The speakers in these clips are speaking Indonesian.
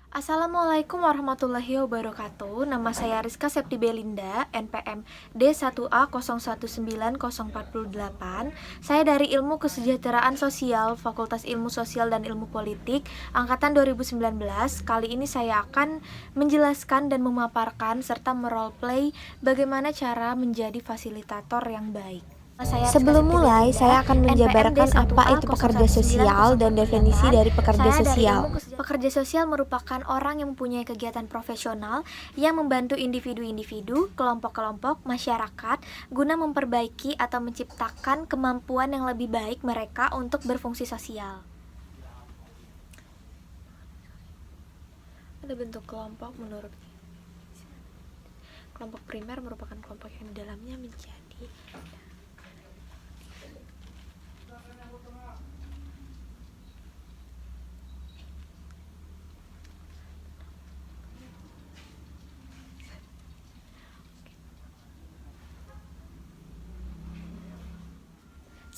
Assalamualaikum warahmatullahi wabarakatuh. Nama saya Rizka Septi Belinda, NPM D1A019048. Saya dari Ilmu Kesejahteraan Sosial, Fakultas Ilmu Sosial dan Ilmu Politik, angkatan 2019. Kali ini saya akan menjelaskan dan memaparkan serta meroleplay bagaimana cara menjadi fasilitator yang baik. Sebelum mulai, saya akan menjabarkan apa itu pekerja sosial dan definisi dari pekerja sosial. Pekerja sosial merupakan orang yang mempunyai kegiatan profesional yang membantu individu-individu, kelompok-kelompok, masyarakat guna memperbaiki atau menciptakan kemampuan yang lebih baik mereka untuk berfungsi sosial. Ada bentuk kelompok menurut kelompok primer merupakan kelompok yang di dalamnya menjadi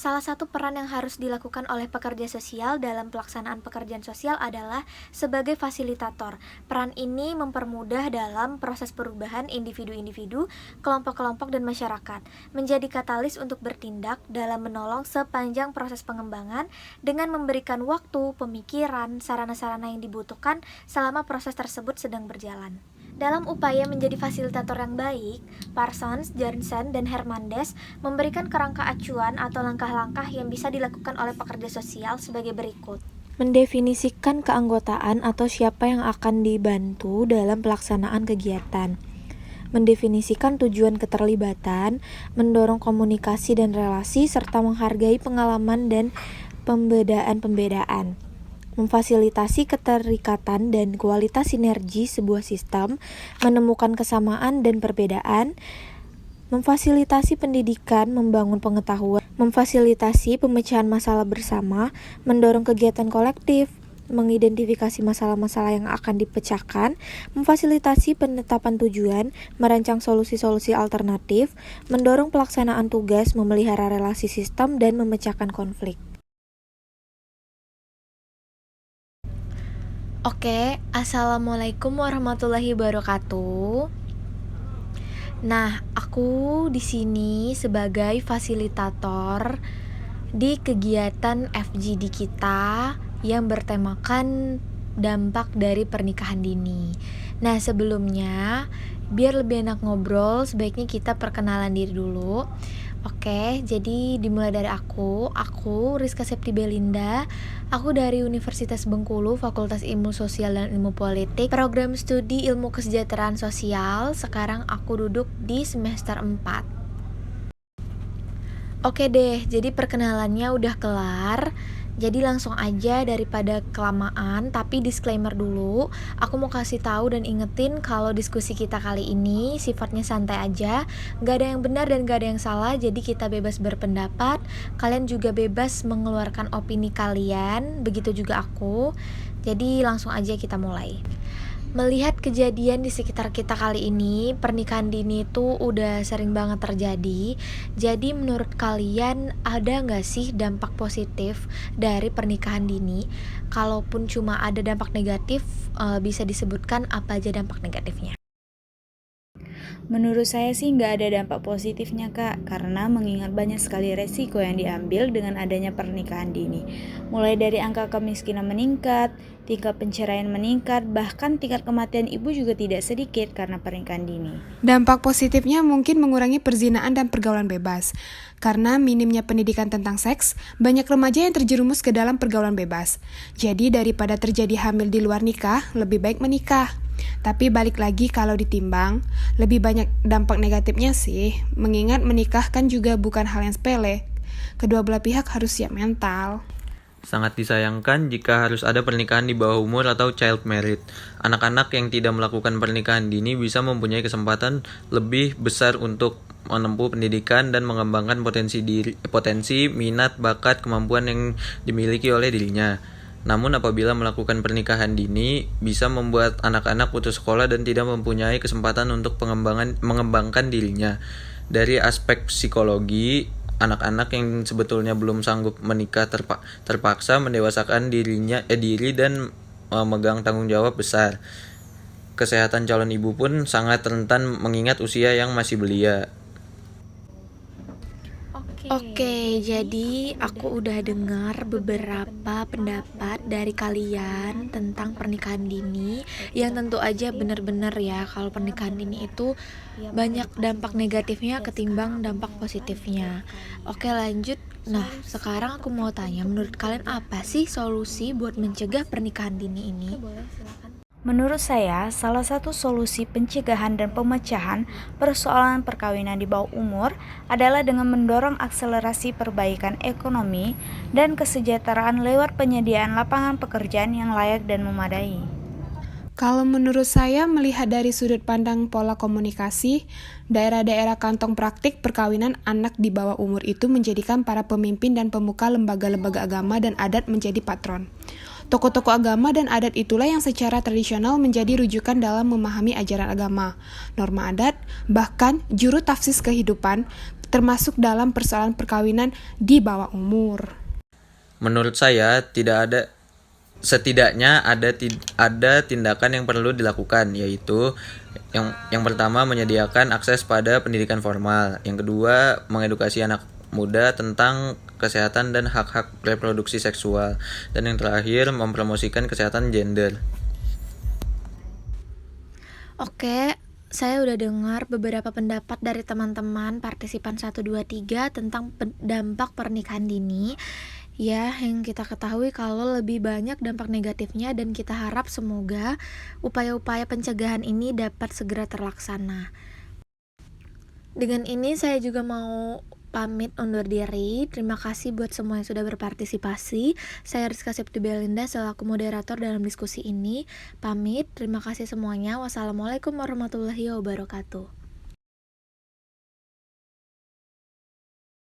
Salah satu peran yang harus dilakukan oleh pekerja sosial dalam pelaksanaan pekerjaan sosial adalah sebagai fasilitator. Peran ini mempermudah dalam proses perubahan individu-individu, kelompok-kelompok, dan masyarakat, menjadi katalis untuk bertindak dalam menolong sepanjang proses pengembangan dengan memberikan waktu, pemikiran, sarana-sarana yang dibutuhkan selama proses tersebut sedang berjalan. Dalam upaya menjadi fasilitator yang baik, Parsons, Jansen, dan Hernandez memberikan kerangka acuan atau langkah-langkah yang bisa dilakukan oleh pekerja sosial sebagai berikut. Mendefinisikan keanggotaan atau siapa yang akan dibantu dalam pelaksanaan kegiatan. Mendefinisikan tujuan keterlibatan, mendorong komunikasi dan relasi, serta menghargai pengalaman dan pembedaan-pembedaan. Memfasilitasi keterikatan dan kualitas sinergi sebuah sistem, menemukan kesamaan dan perbedaan, memfasilitasi pendidikan, membangun pengetahuan, memfasilitasi pemecahan masalah bersama, mendorong kegiatan kolektif, mengidentifikasi masalah-masalah yang akan dipecahkan, memfasilitasi penetapan tujuan, merancang solusi-solusi alternatif, mendorong pelaksanaan tugas, memelihara relasi sistem, dan memecahkan konflik. Oke, Assalamualaikum warahmatullahi wabarakatuh. Nah, aku di sini sebagai fasilitator di kegiatan FGD kita yang bertemakan dampak dari pernikahan dini. Nah, sebelumnya biar lebih enak ngobrol, sebaiknya kita perkenalan diri dulu. Oke, jadi dimulai dari aku Rizka Septi Belinda. Aku dari Universitas Bengkulu, Fakultas Ilmu Sosial dan Ilmu Politik, program studi Ilmu Kesejahteraan Sosial. Sekarang aku duduk di semester 4. Oke deh, jadi perkenalannya udah kelar. Jadi langsung aja daripada kelamaan, tapi disclaimer dulu. Aku mau kasih tahu dan ingetin kalau diskusi kita kali ini sifatnya santai aja. Gak ada yang benar dan gak ada yang salah, jadi kita bebas berpendapat. Kalian juga bebas mengeluarkan opini kalian, begitu juga aku. Jadi langsung aja kita mulai. Melihat kejadian di sekitar kita kali ini, pernikahan dini itu udah sering banget terjadi. Jadi menurut kalian ada gak sih dampak positif dari pernikahan dini? Kalaupun cuma ada dampak negatif, bisa disebutkan apa aja dampak negatifnya? Menurut saya sih nggak ada dampak positifnya Kak, karena mengingat banyak sekali resiko yang diambil dengan adanya pernikahan dini. Mulai dari angka kemiskinan meningkat, tingkat perceraian meningkat, bahkan tingkat kematian ibu juga tidak sedikit karena pernikahan dini. Dampak positifnya mungkin mengurangi perzinaan dan pergaulan bebas. Karena minimnya pendidikan tentang seks, banyak remaja yang terjerumus ke dalam pergaulan bebas. Jadi daripada terjadi hamil di luar nikah, lebih baik menikah. Tapi balik lagi kalau ditimbang, lebih banyak dampak negatifnya sih, mengingat menikah kan juga bukan hal yang sepele. Kedua belah pihak harus siap mental. Sangat disayangkan jika harus ada pernikahan di bawah umur atau child marriage. Anak-anak yang tidak melakukan pernikahan dini bisa mempunyai kesempatan lebih besar untuk menempuh pendidikan dan mengembangkan potensi, minat, bakat, kemampuan yang dimiliki oleh dirinya. Namun apabila melakukan pernikahan dini, bisa membuat anak-anak putus sekolah dan tidak mempunyai kesempatan untuk mengembangkan dirinya. Dari aspek psikologi, anak-anak yang sebetulnya belum sanggup menikah terpaksa mendewasakan diri dan memegang tanggung jawab besar. Kesehatan calon ibu pun sangat rentan mengingat usia yang masih belia. Oke, jadi aku udah dengar beberapa pendapat dari kalian tentang pernikahan dini yang tentu aja bener-bener ya kalau pernikahan dini itu banyak dampak negatifnya ketimbang dampak positifnya. Oke, lanjut. Nah, sekarang aku mau tanya, menurut kalian apa sih solusi buat mencegah pernikahan dini ini? Menurut saya, salah satu solusi pencegahan dan pemecahan persoalan perkawinan di bawah umur adalah dengan mendorong akselerasi perbaikan ekonomi dan kesejahteraan lewat penyediaan lapangan pekerjaan yang layak dan memadai. Kalau menurut saya, melihat dari sudut pandang pola komunikasi, daerah-daerah kantong praktik perkawinan anak di bawah umur itu menjadikan para pemimpin dan pemuka lembaga-lembaga agama dan adat menjadi patron. Tokoh-tokoh agama dan adat itulah yang secara tradisional menjadi rujukan dalam memahami ajaran agama, norma adat, bahkan juru tafsir kehidupan, termasuk dalam persoalan perkawinan di bawah umur. Menurut saya setidaknya ada tindakan yang perlu dilakukan, yaitu yang pertama menyediakan akses pada pendidikan formal, yang kedua mengedukasi anak muda tentang kesehatan dan hak-hak reproduksi seksual, dan yang terakhir mempromosikan kesehatan gender. Oke, saya udah dengar beberapa pendapat dari teman-teman partisipan 1, 2, 3 tentang dampak pernikahan dini. Ya, yang kita ketahui kalau lebih banyak dampak negatifnya dan kita harap semoga upaya-upaya pencegahan ini dapat segera terlaksana. Dengan ini saya juga mau pamit undur diri. Terima kasih buat semua yang sudah berpartisipasi. Saya Rizka Septibelinda selaku moderator dalam diskusi ini. Pamit, terima kasih semuanya. Wassalamualaikum warahmatullahi wabarakatuh.